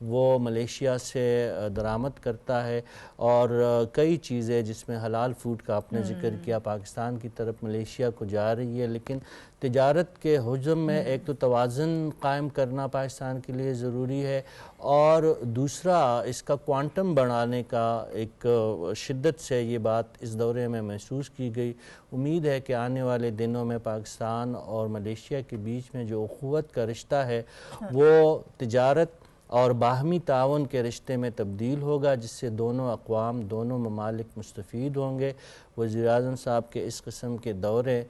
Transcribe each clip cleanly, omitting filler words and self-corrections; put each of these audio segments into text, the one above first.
وہ ملیشیا سے درآمد کرتا ہے، اور کئی چیزیں جس میں حلال فوڈ کا آپ نے ذکر کیا پاکستان کی طرف ملیشیا کو جا رہی ہے، لیکن تجارت کے حجم میں ایک تو توازن قائم کرنا پاکستان کے لیے ضروری ہے، اور دوسرا اس کا کوانٹم بڑھانے کا ایک شدت سے یہ بات اس دورے میں محسوس کی گئی۔ امید ہے کہ آنے والے دنوں میں پاکستان اور ملیشیا کے بیچ میں جو اخوت کا رشتہ ہے وہ تجارت اور باہمی تعاون کے رشتے میں تبدیل ہوگا، جس سے دونوں اقوام، دونوں ممالک مستفید ہوں گے۔ وزیر اعظم صاحب کے اس قسم کے دورے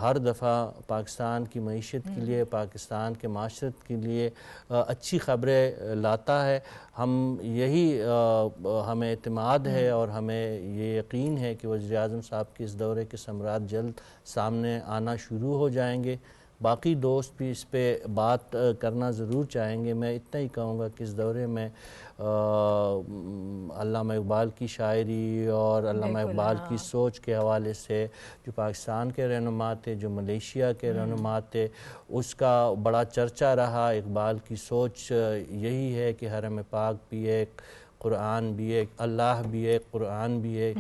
ہر دفعہ پاکستان کی معیشت کے لیے، پاکستان کے معاشرت کے لیے اچھی خبریں لاتا ہے۔ ہمیں اعتماد ہے اور ہمیں یہ یقین ہے کہ وزیر اعظم صاحب کے اس دورے کے ثمرات جلد سامنے آنا شروع ہو جائیں گے۔ باقی دوست بھی اس پہ بات کرنا ضرور چاہیں گے۔ میں اتنا ہی کہوں گا کہ اس دورے میں علامہ اقبال کی شاعری اور علامہ اقبال کی سوچ کے حوالے سے جو پاکستان کے رہنما تھے، جو ملیشیا کے رہنما تھے، اس کا بڑا چرچا رہا۔ اقبال کی سوچ یہی ہے کہ حرم پاک بھی ایک، قرآن بھی ایک، اللہ بھی ایک، قرآن بھی ایک،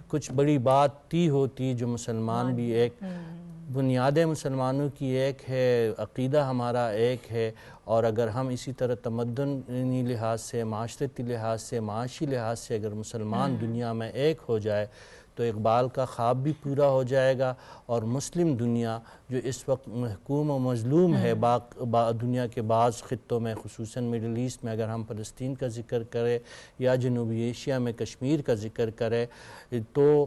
کچھ بڑی بات تی ہوتی جو مسلمان بھی ایک۔ بنیادیں مسلمانوں کی ایک ہے، عقیدہ ہمارا ایک ہے، اور اگر ہم اسی طرح تمدنی لحاظ سے، معاشرتی لحاظ سے، معاشی لحاظ سے اگر مسلمان دنیا میں ایک ہو جائے تو اقبال کا خواب بھی پورا ہو جائے گا، اور مسلم دنیا جو اس وقت محکوم و مظلوم ہے دنیا کے بعض خطوں میں، خصوصاً مڈل ایسٹ میں اگر ہم فلسطین کا ذکر کریں یا جنوبی ایشیا میں کشمیر کا ذکر کریں، تو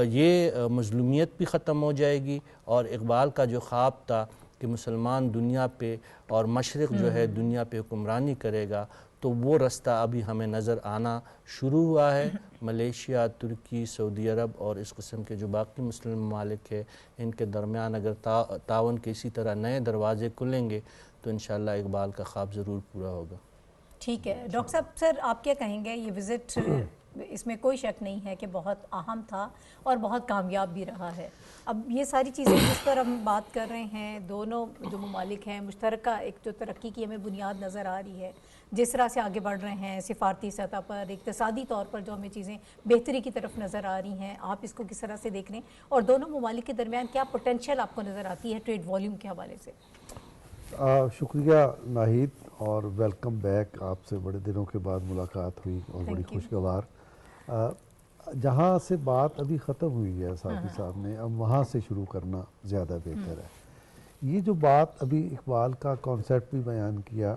یہ مظلومیت بھی ختم ہو جائے گی، اور اقبال کا جو خواب تھا کہ مسلمان دنیا پہ اور مشرق جو ہے دنیا پہ حکمرانی کرے گا، تو وہ رستہ ابھی ہمیں نظر آنا شروع ہوا ہے۔ ملیشیا، ترکی، سعودی عرب اور اس قسم کے جو باقی مسلم ممالک ہیں، ان کے درمیان اگر تعاون کے اسی طرح نئے دروازے کھلیں گے تو انشاءاللہ اقبال کا خواب ضرور پورا ہوگا۔ ٹھیک ہے ڈاکٹر صاحب، سر آپ کیا کہیں گے؟ یہ وزٹ اس میں کوئی شک نہیں ہے کہ بہت اہم تھا اور بہت کامیاب بھی رہا ہے۔ اب یہ ساری چیزیں جس پر ہم بات کر رہے ہیں، دونوں جو ممالک ہیں مشترکہ ایک جو ترقی کی ہمیں بنیاد نظر آ رہی ہے، جس طرح سے آگے بڑھ رہے ہیں سفارتی سطح پر، اقتصادی طور پر جو ہمیں چیزیں بہتری کی طرف نظر آ رہی ہیں، آپ اس کو کس طرح سے دیکھ رہے ہیں، اور دونوں ممالک کے درمیان کیا پوٹینشیل آپ کو نظر آتی ہے ٹریڈ والیوم کے حوالے سے؟ شکریہ ناہید، اور ویلکم بیک۔ آپ سے بڑے دنوں کے بعد ملاقات ہوئی اور بڑی خوشگوار۔ جہاں سے بات ابھی ختم ہوئی ہے صافی صاحب نے، اب وہاں سے شروع کرنا زیادہ بہتر ہے۔ یہ جو بات ابھی اقبال کا کانسیپٹ بھی بیان کیا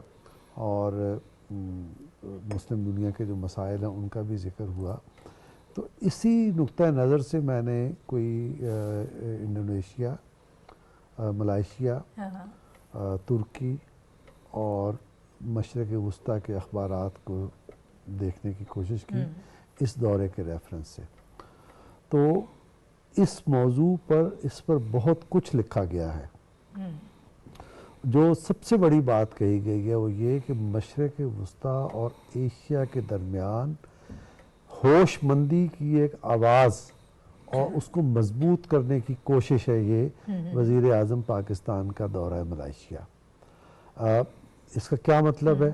اور مسلم دنیا کے جو مسائل ہیں ان کا بھی ذکر ہوا، تو اسی نقطہ نظر سے میں نے کوئی انڈونیشیا، ملائیشیا، ترکی اور مشرق وسطیٰ کے اخبارات کو دیکھنے کی کوشش کی اس دورے کے ریفرنس سے۔ تو اس موضوع پر بہت کچھ لکھا گیا ہے۔ جو سب سے بڑی بات کہی گئی ہے وہ یہ کہ مشرق وسطیٰ اور ایشیا کے درمیان ہوش مندی کی ایک آواز اور اس کو مضبوط کرنے کی کوشش ہے یہ وزیر اعظم پاکستان کا دورہ ملائیشیا۔ اس کا کیا مطلب ہے؟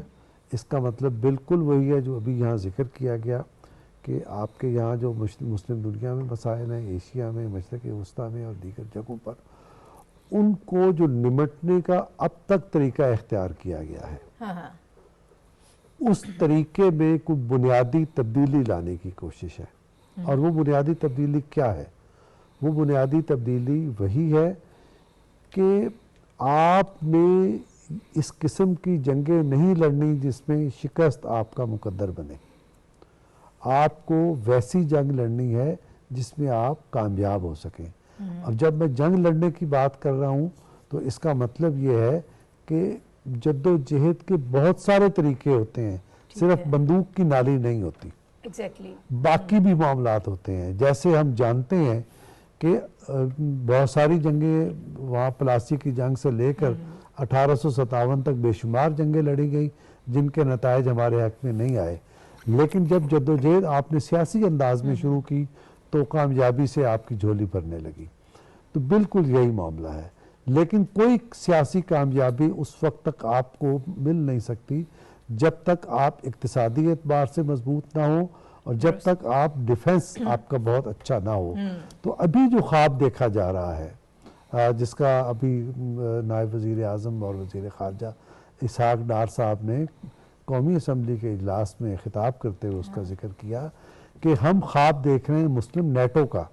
اس کا مطلب بالکل وہی ہے جو ابھی یہاں ذکر کیا گیا کہ آپ کے یہاں جو مسلم دنیا میں مسائل ہیں، ایشیا میں، مشرق وسطیٰ میں اور دیگر جگہوں پر، ان کو جو نمٹنے کا اب تک طریقہ اختیار کیا گیا ہے، اس طریقے میں کوئی بنیادی تبدیلی لانے کی کوشش ہے۔ اور وہ بنیادی تبدیلی کیا ہے؟ وہ بنیادی تبدیلی وہی ہے کہ آپ نے اس قسم کی جنگیں نہیں لڑنی جس میں شکست آپ کا مقدر بنے۔ آپ کو ویسی جنگ لڑنی ہے جس میں آپ کامیاب ہو سکیں۔ اب جب میں جنگ لڑنے کی بات کر رہا ہوں تو اس کا مطلب یہ ہے کہ جد و جہد کے بہت سارے طریقے ہوتے ہیں، صرف بندوق کی نالی نہیں ہوتی، باقی بھی معاملات ہوتے ہیں۔ جیسے ہم جانتے ہیں کہ بہت ساری جنگیں وہاں پلاسی کی جنگ سے لے کر 1857 تک بے شمار جنگیں لڑی گئی جن کے نتائج ہمارے حق میں نہیں آئے، لیکن جب جدوجہد آپ نے سیاسی انداز میں شروع کی تو کامیابی سے آپ کی جھولی بھرنے لگی۔ تو بالکل یہی معاملہ ہے، لیکن کوئی سیاسی کامیابی اس وقت تک آپ کو مل نہیں سکتی جب تک آپ اقتصادی اعتبار سے مضبوط نہ ہوں اور جب تک آپ ڈیفنس آپ کا بہت اچھا نہ ہو. تو ابھی جو خواب دیکھا جا رہا ہے جس کا ابھی نائب وزیر اعظم اور وزیر خارجہ اسحاق ڈار صاحب نے قومی اسمبلی کے اجلاس میں خطاب کرتے ہوئے اس کا ذکر کیا کہ ہم خواب دیکھ رہے ہیں مسلم نیٹو کا،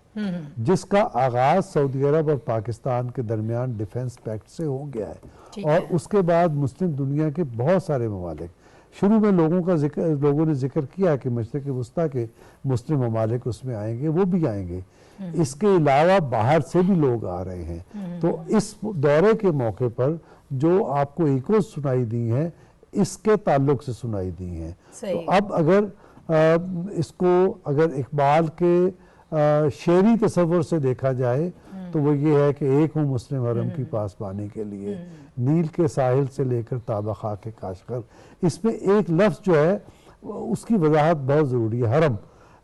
جس کا آغاز سعودی عرب اور پاکستان کے درمیان ڈیفنس پیکٹ سے ہو گیا ہے، اور اس کے بعد مسلم دنیا کے بہت سارے ممالک، شروع میں لوگوں نے ذکر کیا کہ مشرق وسطیٰ کے مسلم ممالک اس میں آئیں گے، وہ بھی آئیں گے، اس کے علاوہ باہر سے بھی لوگ آ رہے ہیں. تو اس دورے کے موقع پر جو آپ کو ایکوز سنائی دی ہیں اس کے تعلق سے سنائی دی ہیں. تو اب اگر اس کو اگر اقبال کے شعری تصور سے دیکھا جائے تو وہ یہ ہے کہ ایک ہوں مسلم حرم کی پاسبانی کے لیے، نیل کے ساحل سے لے کر تابہ خاک کاشغر. اس میں ایک لفظ جو ہے اس کی وضاحت بہت ضروری ہے. حرم،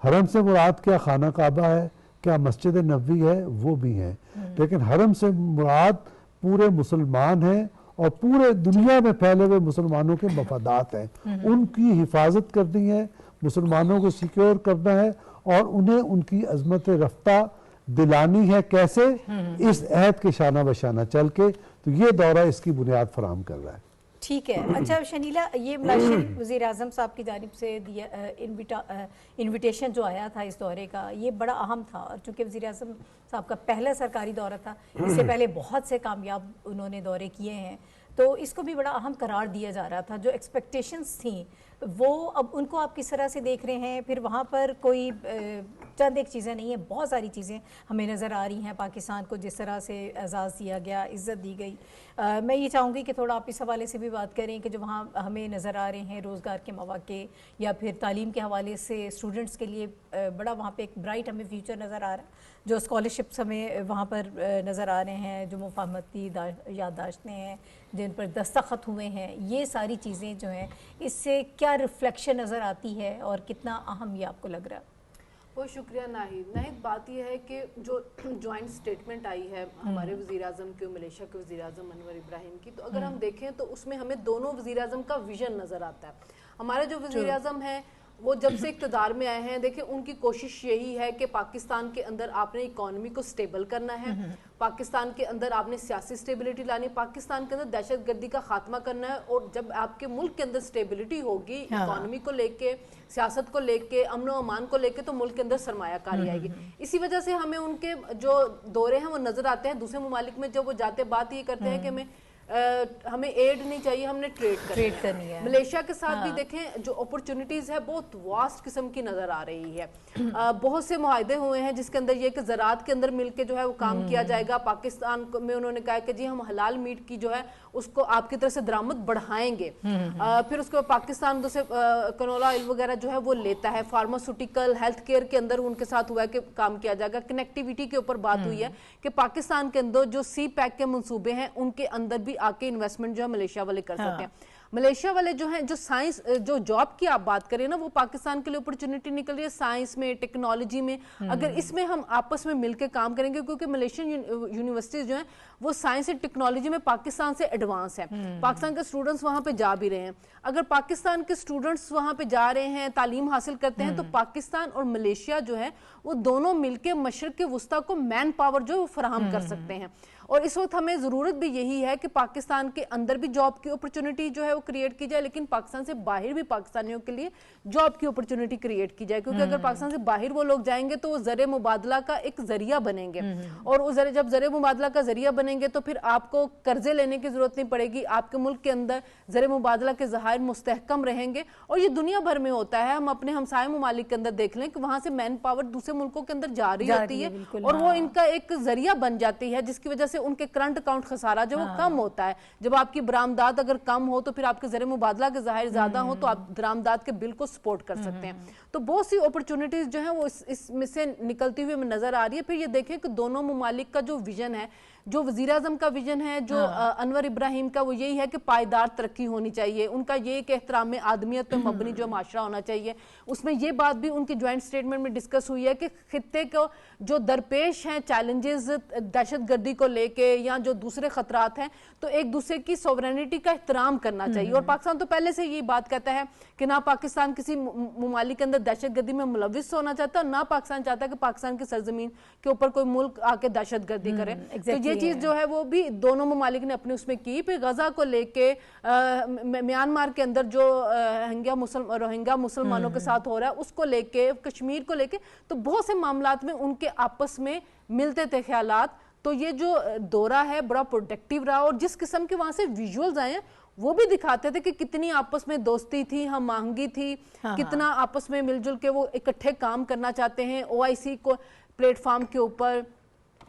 حرم سے مراد کیا خانہ کعبہ ہے، کیا مسجد نبوی ہے، وہ بھی ہیں، لیکن حرم سے مراد پورے مسلمان ہیں اور پورے دنیا میں پھیلے ہوئے مسلمانوں کے مفادات ہیں. ان کی حفاظت کرنی ہے، مسلمانوں کو سیکیور کرنا ہے اور انہیں ان کی عظمت رفتہ دلانی ہے. کیسے؟ اس عہد کے شانہ بشانہ چل کے. تو یہ دورہ اس کی بنیاد فراہم کر رہا ہے. ٹھیک ہے. اچھا شنیلا، یہ ملائیشین وزیر اعظم صاحب کی جانب سے انویٹیشن جو آیا تھا اس دورے کا، یہ بڑا اہم تھا، اور چونکہ وزیر اعظم صاحب کا پہلا سرکاری دورہ تھا، اس سے پہلے بہت سے کامیاب انہوں نے دورے کیے ہیں، تو اس کو بھی بڑا اہم قرار دیا جا رہا تھا. جو ایکسپیکٹیشنز تھیں وہ اب ان کو آپ کس طرح سے دیکھ رہے ہیں؟ پھر وہاں پر کوئی چند ایک چیزیں نہیں ہیں، بہت ساری چیزیں ہمیں نظر آ رہی ہیں. پاکستان کو جس طرح سے اعزاز دیا گیا، عزت دی گئی. میں یہ چاہوں گی کہ تھوڑا آپ اس حوالے سے بھی بات کریں کہ جو وہاں ہمیں نظر آ رہے ہیں روزگار کے مواقع یا پھر تعلیم کے حوالے سے اسٹوڈنٹس کے لیے بڑا وہاں پہ ایک برائٹ ہمیں فیوچر نظر آ رہا ہے. جو اسکالرشپس ہمیں وہاں پر نظر آ رہے ہیں، جو مفاہمتی یادداشتیں ہیں جن پر دستخط ہوئے ہیں، یہ ساری چیزیں جو ہیں اس سے کیا ریفلیکشن نظر آتی ہے اور کتنا اہم یہ آپ کو لگ رہا ہے؟ بہت شکریہ ناہید. بات یہ ہے کہ جو جوائنٹ سٹیٹمنٹ آئی ہے ہمارے وزیر اعظم کی اور ملیشیا کے وزیر اعظم انور ابراہیم کی، تو اگر ہم دیکھیں تو اس میں ہمیں دونوں وزیر اعظم کا ویژن نظر آتا ہے. ہمارے جو وزیر اعظم ہیں وہ جب سے اقتدار میں آئے ہیں، دیکھیں ان کی کوشش یہی ہے کہ پاکستان کے اندر آپ نے اکانومی کو سٹیبل کرنا ہے، پاکستان کے اندر آپ نے سیاسی سٹیبلیٹی لانی، پاکستان کے اندر دہشت گردی کا خاتمہ کرنا ہے. اور جب آپ کے ملک کے اندر سٹیبلیٹی ہوگی اکانومی کو لے کے، سیاست کو لے کے، امن و امان کو لے کے، تو ملک کے اندر سرمایہ کاری آئے گی. اسی وجہ سے ہمیں ان کے جو دورے ہیں وہ نظر آتے ہیں. دوسرے ممالک میں جب وہ جاتے بات یہ کرتے ہیں کہ ہمیں ایڈ نہیں چاہیے، ہم نے ٹریڈ کرنی ہے. ملیشیا کے ساتھ بھی دیکھیں جو اپرچونٹیز ہے بہت واسٹ قسم کی نظر آ رہی ہے. بہت سے معاہدے ہوئے ہیں جس کے اندر یہ کہ زراعت کے اندر مل کے جو ہے وہ کام کیا جائے گا. پاکستان میں انہوں نے کہا کہ جی ہم حلال میٹ کی جو ہے اس کو آپ کی طرف سے درآمد بڑھائیں گے. پھر اس کے پاکستان سے کنولا آئل وغیرہ جو ہے وہ لیتا ہے. فارماسوٹیکل ہیلتھ کیئر کے اندر ان کے ساتھ ہوا ہے کہ کام کیا جائے گا. کنیکٹیویٹی کے اوپر بات ہوئی ہے کہ پاکستان کے اندر جو سی پیک کے منصوبے ہیں ان کے اندر بھی آ کے انویسٹمنٹ جو ہے ملیشیا والے کر سکتے ہیں. ملیشیا والے جو ہیں جو سائنس جو جاب کی آپ بات کریں نا، وہ پاکستان کے لیے اپرچونٹی نکل رہی ہے سائنس میں، ٹیکنالوجی میں. اگر اس میں ہم آپس میں مل کے کام کریں گے، کیونکہ ملیشین یونیورسٹیز جو ہیں وہ سائنس اور ٹیکنالوجی میں پاکستان سے ایڈوانس ہیں. پاکستان کے اسٹوڈنٹس وہاں پہ جا بھی رہے ہیں. اگر پاکستان کے اسٹوڈنٹس وہاں پہ جا رہے ہیں، تعلیم حاصل کرتے ہیں، تو پاکستان اور ملیشیا جو ہے وہ دونوں مل کے مشرق وسطیٰ کو مین پاور جو فراہم کر سکتے ہیں. اور اس وقت ہمیں ضرورت بھی یہی ہے کہ پاکستان کے اندر بھی جاب کی اپرچونٹی جو ہے وہ کریٹ کی جائے، لیکن پاکستان سے باہر بھی پاکستانیوں کے لیے جاب کی اپرچونٹی کریٹ کی جائے. کیونکہ اگر پاکستان سے باہر وہ لوگ جائیں گے تو وہ زر مبادلہ کا ایک ذریعہ بنیں گے. اور جب زر مبادلہ کا ذریعہ بنیں گے تو پھر آپ کو قرضے لینے کی ضرورت نہیں پڑے گی. آپ کے ملک کے اندر زر مبادلہ کے ذخائر مستحکم رہیں گے. اور یہ دنیا بھر میں ہوتا ہے. ہم اپنے ہمسائے ممالک کے اندر دیکھ لیں کہ وہاں سے مین پاور دوسرے ملکوں کے اندر جا رہی ہوتی ہے اور وہ ان کا ایک ذریعہ بن جاتی ہے، جس کی وجہ سے ان کے کرنٹ اکاؤنٹ خسارہ جو وہ کم ہوتا ہے. جب آپ کی برآمدات اگر کم ہو تو پھر آپ کے زر مبادلہ کے ظاہر زیادہ ہو تو آپ درآمدات کے بل کو سپورٹ کر سکتے ہیں. تو بہت سی اپرچونٹیز جو ہیں وہ اس میں سے نکلتی ہوئی نظر آ رہی ہے. پھر یہ دیکھیں کہ دونوں ممالک کا جو ویژن ہے، جو وزیر اعظم کا ویژن ہے، جو انور ابراہیم کا، وہ یہی ہے کہ پائیدار ترقی ہونی چاہیے. ان کا یہ کہ احترام آدمیت پہ مبنی جو معاشرہ ہونا چاہیے. اس میں یہ بات بھی ان کی جوائنٹ سٹیٹمنٹ میں ڈسکس ہوئی ہے کہ خطے کو جو درپیش ہیں چیلنجز دہشت گردی کو لے کے یا جو دوسرے خطرات ہیں تو ایک دوسرے کی سوورینٹی کا احترام کرنا چاہیے. اور پاکستان تو پہلے سے یہ بات کہتا ہے کہ نہ پاکستان کسی ممالک کے اندر دہشت گردی میں ملوث ہونا چاہتا ہے، نہ پاکستان چاہتا ہے کہ پاکستان کی سرزمین کے اوپر کوئی ملک آ کے دہشت گردی کرے. تو یہ چیز جو ہے وہ بھی دونوں ممالک نے اپنے اس میں کی. پھر غزہ کو لے کے میانمار کے اندر جو روہنگیا مسلمانوں کے ساتھ ہو رہا ہے اس کو لے کے، کشمیر کو لے کے، تو بہت سے معاملات میں ان کے آپس میں ملتے تھے خیالات. تو یہ جو دورہ ہے بڑا پروڈکٹیو رہا، اور جس قسم کے وہاں سے ویژولز آئے ہیں وہ بھی دکھاتے تھے کہ کتنی آپس میں دوستی تھی، ہم آہنگی تھی، کتنا آپس میں مل جل کے وہ اکٹھے کام کرنا چاہتے ہیں. OIC کو پلیٹ فارم کے اوپر،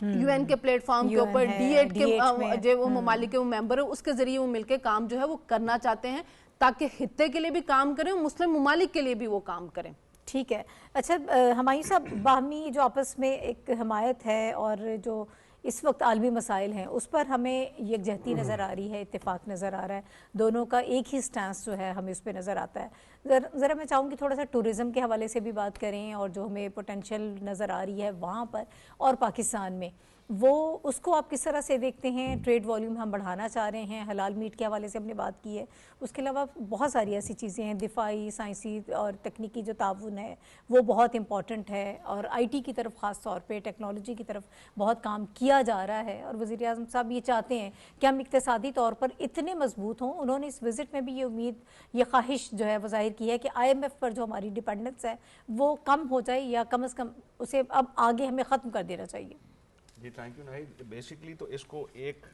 UN کے پلیٹ فارم کے اوپر، D8 کے جو وہ ممالک کے وہ ممبر ہیں اس کے ذریعے وہ مل کے کام جو ہے وہ کرنا چاہتے ہیں تاکہ خطے کے لیے بھی کام کریں اور مسلم ممالک کے لیے بھی وہ کام کریں. ٹھیک ہے. اچھا ہمایوں صاحب، باہمی جو آپس میں ایک حمایت ہے اور جو اس وقت عالمی مسائل ہیں اس پر ہمیں یکجہتی نظر آ رہی ہے، اتفاق نظر آ رہا ہے، دونوں کا ایک ہی سٹانس جو ہے ہمیں اس پہ نظر آتا ہے. ذرا میں چاہوں گی تھوڑا سا ٹورزم کے حوالے سے بھی بات کریں اور جو ہمیں پوٹینشیل نظر آ رہی ہے وہاں پر اور پاکستان میں، وہ اس کو آپ کس طرح سے دیکھتے ہیں؟ ٹریڈ والیوم ہم بڑھانا چاہ رہے ہیں، حلال میٹ کے حوالے سے ہم نے بات کی ہے، اس کے علاوہ بہت ساری ایسی چیزیں ہیں، دفاعی، سائنسی اور تکنیکی جو تعاون ہے وہ بہت امپورٹنٹ ہے، اور IT کی طرف خاص طور پہ ٹیکنالوجی کی طرف بہت کام کیا جا رہا ہے. اور وزیر اعظم صاحب یہ چاہتے ہیں کہ ہم اقتصادی طور پر اتنے مضبوط ہوں. انہوں نے اس وزٹ میں بھی یہ امید، یہ خواہش جو ہے وہ ظاہر کی ہے کہ IMF پر جو ہماری ڈپینڈنس ہے وہ کم ہو جائے، یا کم از کم اسے اب آگے ہمیں ختم کر دینا چاہیے. جی تھینک یو ناہید. بیسکلی تو اس کو ایک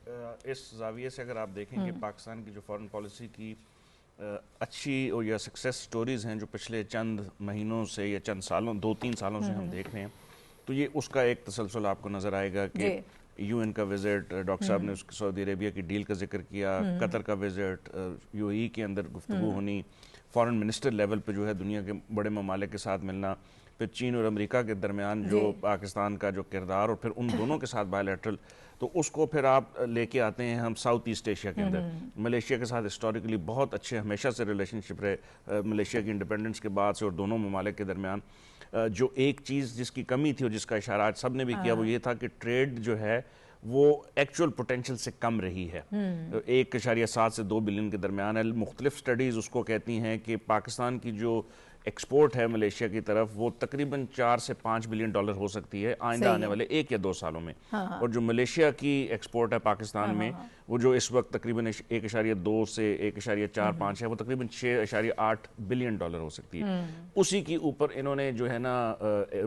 اس زاویے سے اگر آپ دیکھیں کہ پاکستان کی جو فارن پالیسی کی اچھی اور یا سکسیس سٹوریز ہیں جو پچھلے چند مہینوں سے یا چند سالوں 2-3 سالوں سے ہم دیکھ رہے ہیں، تو یہ اس کا ایک تسلسل آپ کو نظر آئے گا کہ UN کا وزٹ، ڈاکٹر صاحب نے سعودی عربیہ کی ڈیل کا ذکر کیا، قطر کا وزٹ، UAE کے اندر گفتگو ہونی، فارن منسٹر لیول پہ جو ہے دنیا کے بڑے ممالک کے ساتھ ملنا، پھر چین اور امریکہ کے درمیان جو پاکستان کا جو کردار اور پھر ان دونوں کے ساتھ بائیلیٹرل، تو اس کو پھر آپ لے کے آتے ہیں ہم ساؤتھ ایسٹ ایشیا کے اندر. ملیشیا کے ساتھ ہسٹوریکلی بہت اچھے ہمیشہ سے ریلیشن شپ رہے ملیشیا کی انڈیپینڈنس کے بعد سے، اور دونوں ممالک کے درمیان جو ایک چیز جس کی کمی تھی اور جس کا اشارہ آج سب نے بھی کیا وہ یہ تھا کہ ٹریڈ جو ہے وہ ایکچول پوٹینشل سے کم رہی ہے. 1.7 سے 2 بلین کے درمیان ہے. مختلف سٹڈیز اس کو کہتی ہیں کہ پاکستان کی جو ایکسپورٹ ہے ملیشیا کی طرف وہ تقریباً 4 سے 5 بلین ڈالر ہو سکتی ہے آئندہ آنے والے 1 یا 2 سالوں میں. اور جو ملیشیا کی ایکسپورٹ ہے پاکستان میں وہ جو اس وقت تقریباً 1.2 سے 1.45 ہے، وہ تقریباً 6.8 بلین ڈالر ہو سکتی ہے. اسی کے اوپر انہوں نے جو ہے نا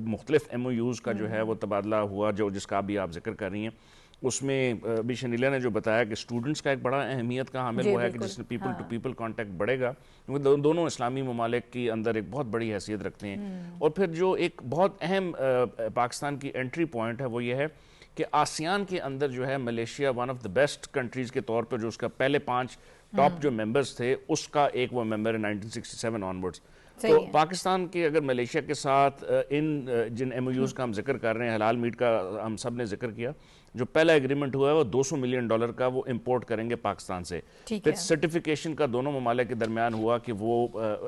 مختلف MOUs کا جو ہے وہ تبادلہ ہوا، جو جس کا بھی آپ ذکر کر رہی ہیں. اس میں ابھی شنیلا نے جو بتایا کہ اسٹوڈنٹس کا ایک بڑا اہمیت کا حامل وہ ہے کہ جس میں پیپل ٹو پیپل کانٹیکٹ بڑھے گا، کیونکہ دونوں اسلامی ممالک کی اندر ایک بہت بڑی حیثیت رکھتے ہیں. اور پھر جو ایک بہت اہم پاکستان کی انٹری پوائنٹ ہے وہ یہ ہے کہ آسیان کے اندر جو ہے Malaysia one of the best countries کے طور پر جو اس کا پہلے 5 ٹاپ جو ممبرز تھے اس کا ایک وہ ممبر ہے 1967 آنورڈز. تو پاکستان کے اگر ملیشیا کے ساتھ ان جن MOUs کا ہم ذکر کر رہے ہیں، حلال میٹ کا ہم سب نے ذکر کیا، جو پہلا ایگریمنٹ ہوا ہے وہ $200 ملین کا وہ امپورٹ کریں گے پاکستان سے. پھر سرٹیفیکیشن کا دونوں ممالک کے درمیان ہوا کہ وہ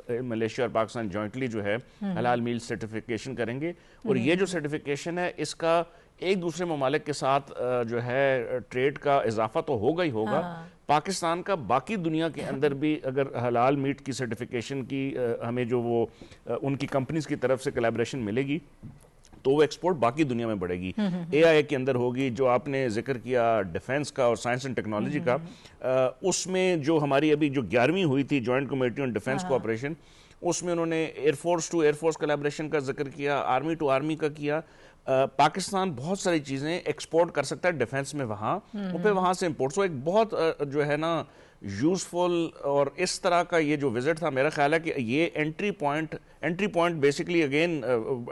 ملیشیا اور پاکستان جوائنٹلی جو ہے حلال میٹ سرٹیفیکیشن کریں گے. اور یہ جو سرٹیفیکیشن ہے اس کا ایک دوسرے ممالک کے ساتھ جو ہے ٹریڈ کا اضافہ تو ہوگا ہی ہوگا. پاکستان کا باقی دنیا کے اندر بھی اگر حلال میٹ کی سرٹیفیکیشن کی ہمیں جو وہ ان کی کمپنیز کی طرف سے کولیبریشن ملے گی تو وہ ایکسپورٹ باقی دنیا میں بڑھے گی. AIA کے اندر ہوگی، جو آپ نے ذکر کیا ڈیفنس کا اور سائنس اینڈ ٹیکنالوجی کا، اس میں جو ہماری ابھی جو 11ویں ہوئی تھی joint committee on defence cooperation, اس میں انہوں نے air force to air force collaboration کا ذکر کیا، آرمی ٹو آرمی کا کیا. پاکستان بہت ساری چیزیں ایکسپورٹ کر سکتا ہے ڈیفنس میں وہاں، اور پھر وہاں سے امپورٹ. سو ایک بہت جو ہے نا یوزفل اور اس طرح کا یہ جو وزٹ تھا، میرا خیال ہے کہ یہ انٹری پوائنٹ بیسکلی اگین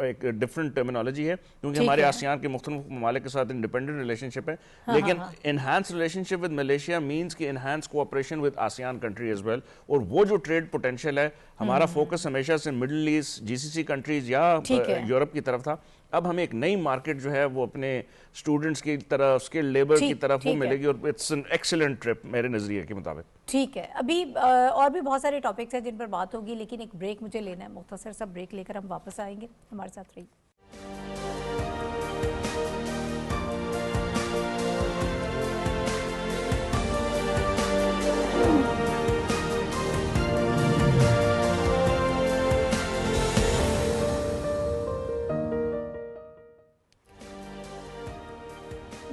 ایک ڈفرنٹ ٹرمینالوجی ہے، کیونکہ ہمارے آسیان کے مختلف ممالک کے ساتھ انڈیپینڈنٹ ریلیشن شپ ہے، لیکن enhance relationship with Malaysia means کہ enhance cooperation with ASEAN country as well. اور وہ جو ٹریڈ پوٹینشیل ہے، ہمارا فوکس ہمیشہ سے مڈل ایسٹ GCC کنٹریز یا یورپ کی طرف تھا. اب ہمیں ایک نئی مارکیٹ جو ہے وہ اپنے اسٹوڈنٹس کی طرف، اسکل لیبر کی طرف وہ ملے گی، اور اٹس این ایکسیلنٹ ٹرپ میرے نظریے کے مطابق. ٹھیک ہے، ابھی اور بھی بہت سارے ٹاپکس ہیں جن پر بات ہوگی، لیکن ایک بریک مجھے لینا ہے. مختصر سا بریک لے کر ہم واپس آئیں گے. ہمارے ساتھ رہیے.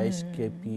ISKP,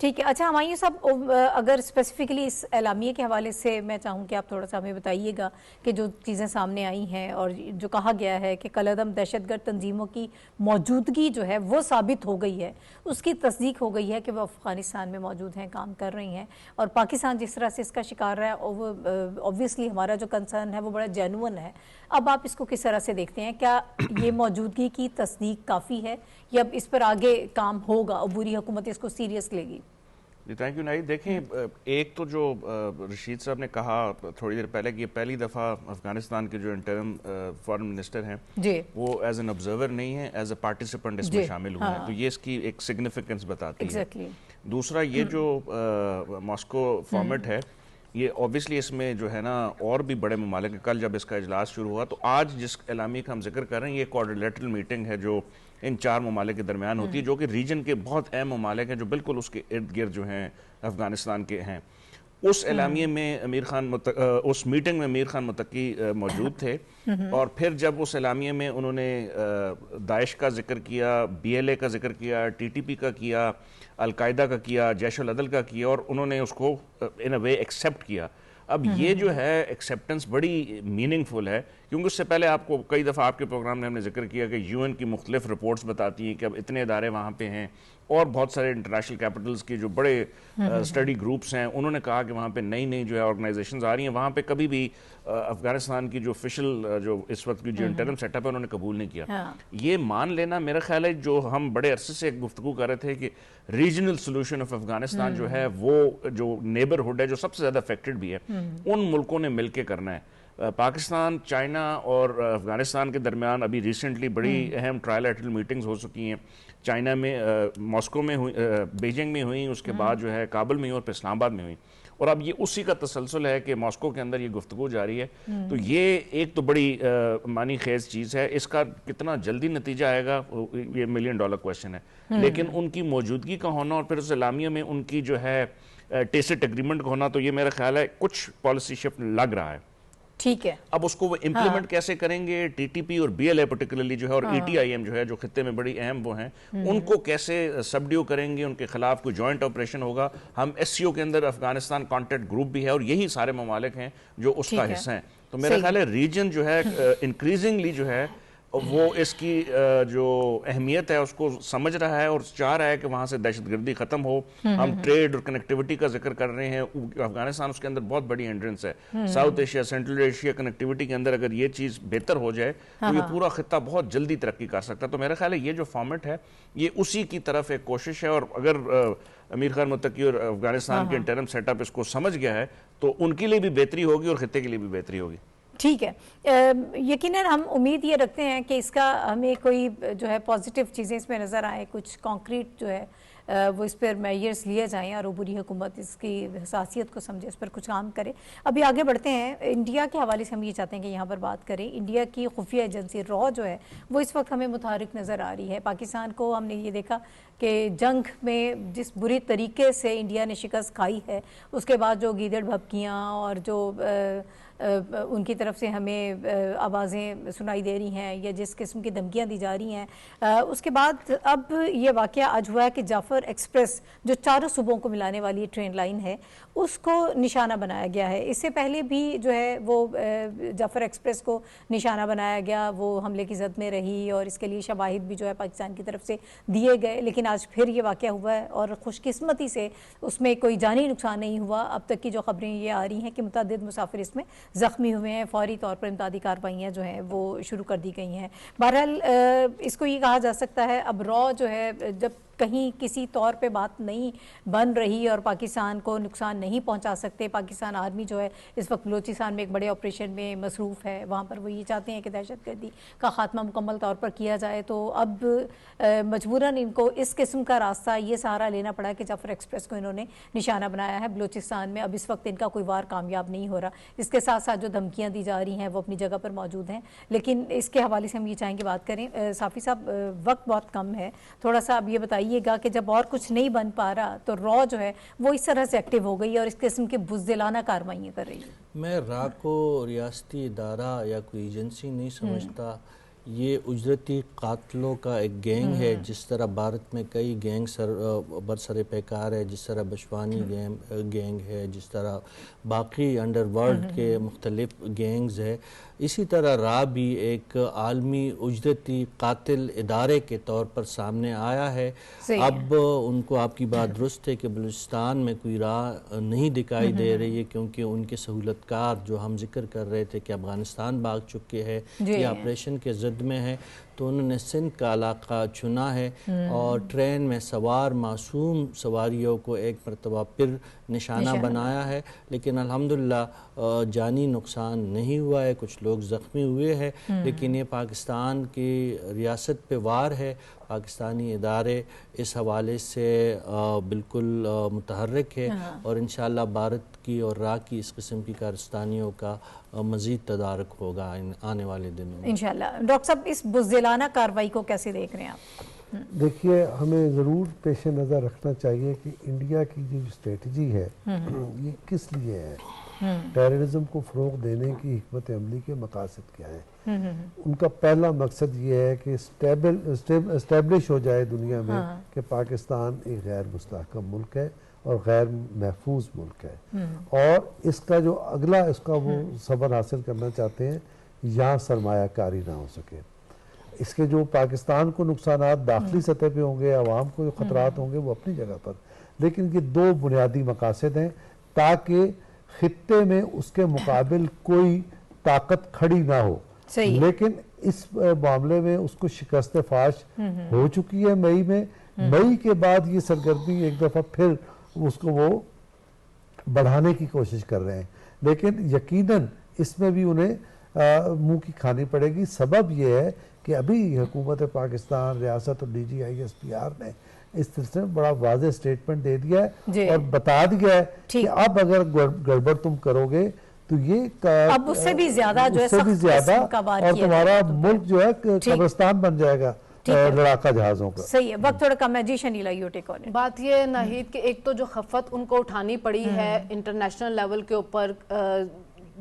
ٹھیک ہے. اچھا ہمایوں صاحب, اگر اسپیسیفکلی اس اعلامیے کے حوالے سے میں چاہوں کہ آپ تھوڑا سا ہمیں بتائیے گا کہ جو چیزیں سامنے آئی ہیں اور جو کہا گیا ہے کہ کالعدم دہشت گرد تنظیموں کی موجودگی جو ہے وہ ثابت ہو گئی ہے, اس کی تصدیق ہو گئی ہے کہ وہ افغانستان میں موجود ہیں, کام کر رہی ہیں, اور پاکستان جس طرح سے اس کا شکار رہا ہے وہ اوبویسلی ہمارا جو کنسرن ہے وہ بڑا جینون ہے. اب آپ اس کو کس طرح سے دیکھتے ہیں؟ کیا یہ موجودگی کی تصدیق کافی ہے یا اب اس پر آگے کام ہوگا, عبوری حکومت اس کو سیریس لے گی؟ جی تھینک یو ناہید. دیکھیں, ایک تو جو رشید صاحب نے کہا تھوڑی دیر پہلے کہ یہ پہلی دفعہ افغانستان کے جو انٹرم فارن منسٹر ہیں جی وہ ایز این آبزرور نہیں ہے, ایز اے پارٹیسپینٹ اس میں شامل ہوئے ہیں, تو یہ اس کی ایک سگنیفیکنس بتاتی ہے. دوسرا یہ جو ماسکو فارمیٹ ہے یہ اوبیسلی اس میں جو ہے نا اور بھی بڑے ممالک ہیں. کل جب اس کا اجلاس شروع ہوا تو آج جس اعلامیے کا ہم ذکر کر رہے ہیں یہ کوارڈرلیٹرل میٹنگ ہے جو ان 4 ممالک کے درمیان ہوتی ہے, جو کہ ریجن کے بہت اہم ممالک ہیں جو بالکل اس کے ارد گرد جو ہیں افغانستان کے ہیں. اس اعلامیے میں اس میٹنگ میں امیر خان متقی موجود تھے, اور پھر جب اس اعلامیے میں انہوں نے داعش کا ذکر کیا, BLA کا ذکر کیا, TTP کا کیا, القاعدہ کا کیا, جیش العدل کا کیا, اور انہوں نے اس کو ان اے وے ایکسیپٹ کیا. اب یہ جو ہے ایکسیپٹنس بڑی میننگ فل ہے, کیونکہ اس سے پہلے آپ کو کئی دفعہ آپ کے پروگرام میں ہم نے ذکر کیا کہ UN کی مختلف رپورٹس بتاتی ہیں کہ اب اتنے ادارے وہاں پہ ہیں, اور بہت سارے انٹرنیشنل کیپٹلز کے جو بڑے اسٹڈی گروپس ہیں انہوں نے کہا کہ وہاں پہ نئی نئی جو ہے آرگنائزیشنز آ رہی ہیں. وہاں پہ کبھی بھی افغانستان کی جو آفیشیل جو اس وقت کی جو انٹرم سیٹ اپ ہے انہوں نے قبول نہیں کیا. یہ مان لینا میرا خیال ہے, جو ہم بڑے عرصے سے ایک گفتگو کر رہے تھے کہ ریجنل سولوشن آف افغانستان جو ہے وہ جو نیبرہڈ ہے جو سب سے زیادہ افیکٹڈ بھی ہے, ان ملکوں نے مل کے کرنا ہے. پاکستان, چائنا اور افغانستان کے درمیان ابھی ریسنٹلی بڑی اہم ٹرائلیٹرل میٹنگز ہو سکی ہیں. چائنا میں ماسکو میں ہوئی, بیجنگ میں ہوئیں, اس کے بعد جو ہے کابل میں ہوئی, اور پھر اسلام آباد میں ہوئی, اور اب یہ اسی کا تسلسل ہے کہ ماسکو کے اندر یہ گفتگو جاری ہے. تو یہ ایک تو بڑی معنی خیز چیز ہے. اس کا کتنا جلدی نتیجہ آئے گا یہ $1 ملین کویسچن ہے, لیکن ان کی موجودگی کا ہونا اور پھر اس اعلامیہ میں ان کی جو ہے ٹیسٹ اگریمنٹ کا ہونا, تو یہ میرا خیال ہے کچھ پالیسی شفٹ لگ رہا ہے. ٹھیک ہے, اب اس کو وہ امپلیمنٹ کیسے کریں گے, TTP اور BLA پرٹیکولرلی جو ہے, اور ETIM جو ہے جو خطے میں بڑی اہم وہ ہیں, ان کو کیسے سبڈیو کریں گے, ان کے خلاف کوئی جوائنٹ آپریشن ہوگا. ہم SCO کے اندر افغانستان کانٹیکٹ گروپ بھی ہے, اور یہی سارے ممالک ہیں جو اس کا حصہ ہیں. تو میرا خیال ہے ریجن جو ہے انکریزنگلی جو ہے وہ اس کی جو اہمیت ہے اس کو سمجھ رہا ہے اور چاہ رہا ہے کہ وہاں سے دہشت گردی ختم ہو. ہم ٹریڈ اور کنیکٹیوٹی کا ذکر کر رہے ہیں, افغانستان اس کے اندر بہت بڑی ہنڈرنس ہے. South Asia, central Asia connectivity کے اندر اگر یہ چیز بہتر ہو جائے تو یہ پورا خطہ بہت جلدی ترقی کر سکتا ہے. تو میرا خیال ہے یہ جو فارمیٹ ہے یہ اسی کی طرف ایک کوشش ہے, اور اگر امیر خان متقی اور افغانستان کے انٹرم سیٹ اپ اس کو سمجھ گیا ہے تو ان کے لیے بھی بہتری ہوگی اور خطے کے لیے بھی بہتری ہوگی. ٹھیک ہے, یقیناً ہم امید یہ رکھتے ہیں کہ اس کا ہمیں کوئی جو ہے پازیٹیو چیزیں اس میں نظر آئیں, کچھ کانکریٹ جو ہے وہ اس پر میئرز لیے جائیں اور عبوری حکومت اس کی حساسیت کو سمجھے, اس پر کچھ کام کرے. ابھی آگے بڑھتے ہیں, انڈیا کے حوالے سے ہم یہ چاہتے ہیں کہ یہاں پر بات کریں. انڈیا کی خفیہ ایجنسی را جو ہے وہ اس وقت ہمیں متحرک نظر آ رہی ہے. پاکستان کو ہم نے یہ دیکھا کہ جنگ میں جس بری طریقے سے انڈیا نے شکست کھائی ہے, اس کے بعد جو گیدڑ بھبکیاں اور جو ان کی طرف سے ہمیں آوازیں سنائی دے رہی ہیں یا جس قسم کی دھمکیاں دی جا رہی ہیں, اس کے بعد اب یہ واقعہ آج ہوا ہے کہ جعفر ایکسپریس جو 4 صوبوں کو ملانے والی ٹرین لائن ہے اس کو نشانہ بنایا گیا ہے. اس سے پہلے بھی جو ہے وہ جعفر ایکسپریس کو نشانہ بنایا گیا, وہ حملے کی زد میں رہی اور اس کے لیے شواہد بھی جو ہے پاکستان کی طرف سے دیے گئے, لیکن آج پھر یہ واقعہ ہوا ہے اور خوش قسمتی سے اس میں کوئی جانی نقصان نہیں ہوا. اب تک کی جو خبریں یہ آ رہی ہیں کہ متعدد مسافر اس میں زخمی ہوئے ہیں, فوری طور پر امدادی کارروائیاں جو ہیں وہ شروع کر دی گئی ہیں. بہرحال اس کو یہ کہا جا سکتا ہے اب را جو ہے جب کہیں کسی طور پہ بات نہیں بن رہی اور پاکستان کو نقصان نہیں پہنچا سکتے, پاکستان آرمی جو ہے اس وقت بلوچستان میں ایک بڑے آپریشن میں مصروف ہے, وہاں پر وہ یہ چاہتے ہیں کہ دہشت گردی کا خاتمہ مکمل طور پر کیا جائے, تو اب مجبوراً ان کو اس قسم کا راستہ یہ سہارا لینا پڑا کہ جعفر ایکسپریس کو انہوں نے نشانہ بنایا ہے بلوچستان میں. اب اس وقت ان کا کوئی وار کامیاب نہیں ہو رہا. اس کے ساتھ ساتھ جو دھمکیاں دی جا رہی ہیں وہ اپنی جگہ پر موجود ہیں, لیکن اس کے حوالے سے ہم یہ چاہیں کہ بات کریں. صافی صاحب وقت بہت کم ہے, تھوڑا سا اب یہ بتائیے گا کہ جب اور کچھ نہیں بن پا رہا تو را جو ہے وہ اس طرح سے ایکٹیو ہو گئی اور اس قسم کے بزدلانہ کارروائیاں کر رہی ہے. میں را کو ریاستی ادارہ یا کوئی ایجنسی نہیں سمجھتا, یہ اجرتی قاتلوں کا ایک گینگ ہے. جس طرح بھارت میں کئی گینگ برسر پیکار ہے، جس طرح بشوانی گینگ ہے، جس طرح باقی انڈر ورلڈ کے مختلف گینگز ہے، اسی طرح را بھی ایک عالمی اجرتی قاتل ادارے کے طور پر سامنے آیا ہے. اب ان کو آپ کی بات درست ہے کہ بلوچستان میں کوئی راہ نہیں دکھائی دے رہی ہے، کیونکہ ان کے سہولت کار جو ہم ذکر کر رہے تھے کہ افغانستان بھاگ چکے ہیں یا آپریشن کے زد میں ہے، تو انہوں نے سندھ کا علاقہ چنا ہے اور ٹرین میں سوار معصوم سواریوں کو ایک مرتبہ پھر نشانہ بنایا ہے. لیکن الحمدللہ جانی نقصان نہیں ہوا ہے، کچھ لوگ زخمی ہوئے ہیں، لیکن یہ پاکستان کی ریاست پہ وار ہے. پاکستانی ادارے اس حوالے سے بالکل متحرک ہے اور انشاءاللہ بھارت کی اور را کی اس قسم کی کارستانیوں کا مزید تدارک ہوگا آنے والے دنوں میں انشاءاللہ. ڈاکٹر صاحب اس بزدلانہ کارروائی کو کیسے دیکھ رہے ہیں آپ؟ دیکھیے، ہمیں ضرور پیش نظر رکھنا چاہیے کہ انڈیا کی جو اسٹریٹجی ہے یہ کس لیے ہے. ٹیررزم کو فروغ دینے کی حکمت عملی کے مقاصد کیا ہیں؟ ان کا پہلا مقصد یہ ہے کہ اسٹیبلش ہو جائے دنیا میں کہ پاکستان ایک غیر مستحکم ملک ہے اور غیر محفوظ ملک ہے، اور اس کا جو اگلا اس کا وہ صبر حاصل کرنا چاہتے ہیں یہاں سرمایہ کاری نہ ہو سکے. اس کے جو پاکستان کو نقصانات داخلی سطح پہ ہوں گے، عوام کو جو خطرات ہوں گے وہ اپنی جگہ پر، لیکن یہ دو بنیادی مقاصد ہیں تاکہ خطے میں اس کے مقابل کوئی طاقت کھڑی نہ ہو. لیکن اس معاملے میں اس کو شکست فاش ہو چکی ہے مئی میں. مئی کے بعد یہ سرگرمی ایک دفعہ پھر اس کو وہ بڑھانے کی کوشش کر رہے ہیں، لیکن یقیناً اس میں بھی انہیں منہ کی کھانی پڑے گی. سبب یہ ہے کہ ابھی حکومت پاکستان، ریاست اور D G I S P R نے اس طرح سے بڑا واضح سٹیٹمنٹ دے دیا ہے اور بتا دیا ہے کہ اب اگر گڑبڑ تم کرو گے تو یہ اب اس سے بھی زیادہ جو ہے سخت اور تمہارا ملک جو ہے قبرستان بن جائے گا لڑاکا جہازوں کا. صحیح ہے، وقت تھوڑا کم ہے. جی شنیلا یو ٹیک آن. بات یہ ہے ناہید کہ ایک تو جو خفت ان کو اٹھانی پڑی ہے انٹرنیشنل لیول کے اوپر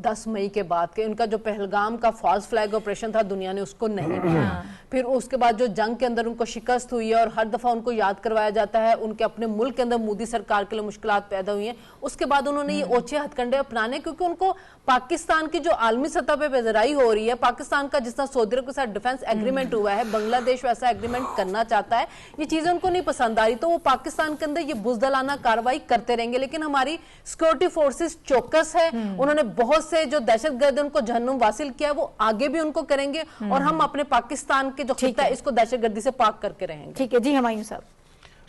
10 مئی کے بعد کہ ان کا جو پہلگام کا فالس فلیگ آپریشن تھا دنیا نے اس کو نہیں کیا. پھر اس کے بعد جو جنگ کے اندر ان کو شکست ہوئی ہے اور ہر دفعہ ان کو یاد کروایا جاتا ہے ان کے اپنے ملک کے اندر مودی سرکار کے لیے مشکلات پیدا ہوئی ہیں. اس کے بعد انہوں نے یہ اوچھے ہتھ کنڈے اپنانے کیونکہ ان کو پاکستان کی جو عالمی سطح پہ بیزرائی ہو رہی ہے، پاکستان کا جس طرح سعودی عرب کے ساتھ ڈیفنس ایگریمنٹ ہوا ہے، بنگلہ دیش ویسا ایگریمنٹ کرنا چاہتا ہے، یہ چیزیں ان کو نہیں پسند آ رہی تو وہ پاکستان کے اندر یہ بزدلانہ کارروائی کرتے رہیں گے. لیکن ہماری سیکورٹی فورسز چوکس ہے، انہوں نے بہت سے جو دہشت گرد ان کو جہنم واصل کیا ہے وہ آگے بھی ان کو کریں گے اور ہم اپنے پاکستان کے جو خطہ ہے اس کو دہشت گردی سے پاک کر کے رہیں گے. ٹھیک ہے جی ہمایوں صاحب.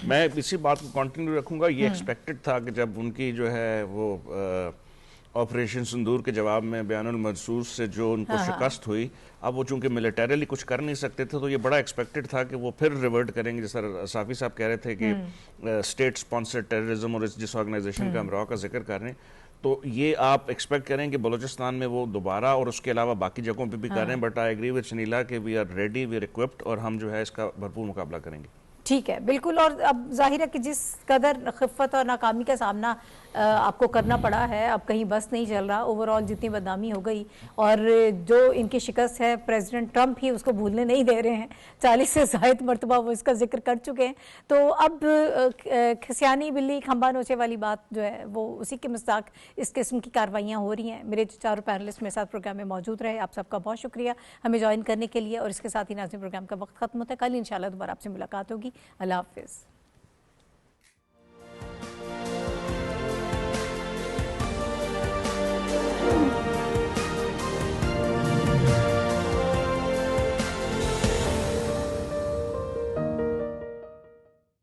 میں اسی بات کو کنٹینیو رکھوں گا. یہ ایکسپیکٹڈ تھا کہ جب ان کی جو ہے وہ آپریشن سندور کے جواب میں بیان المنصور سے جو ان کو شکست ہوئی، اب وہ چونکہ ملیٹریلی کچھ کر نہیں سکتے تھے تو یہ بڑا ایکسپیکٹڈ تھا کہ وہ پھر ریورٹ کریں گے. جیسا صافی صاحب کہہ رہے تھے کہ اسٹیٹ سپانسر ٹیررزم اور جس آرگنائزیشن کا ہم را کا ذکر کر رہے ہیں، تو یہ آپ ایکسپیکٹ کریں کہ بلوچستان میں وہ دوبارہ اور اس کے علاوہ باقی جگہوں پہ بھی کر رہے ہیں. But I agree with Sunila کہ we are ready, we are occupied اور ہم جو ہے اس کا بھرپور مقابلہ کریں گے. ٹھیک ہے بالکل. اور اب ظاہر ہے کہ جس قدر خفت اور ناکامی کا سامنا آپ کو کرنا پڑا ہے، اب کہیں بس نہیں چل رہا. اوورآل جتنی بدنامی ہو گئی اور جو ان کی شکست ہے پریزیڈنٹ ٹرمپ ہی اس کو بھولنے نہیں دے رہے ہیں. 40 سے زائد مرتبہ وہ اس کا ذکر کر چکے ہیں. تو اب کھسیانی بلی کھمبا نوچے والی بات جو ہے وہ اسی کے مصداق اس قسم کی کاروائیاں ہو رہی ہیں. میرے جو چاروں پینلسٹ میرے ساتھ پروگرام میں موجود رہے، آپ سب کا بہت شکریہ ہمیں جوائن کرنے کے لیے. اور اس کے ساتھ ہی ناظرین پروگرام کا وقت ختم ہوتا ہے. کل انشاءاللہ دوبارہ آپ سے ملاقات ہوگی. اللہ حافظ.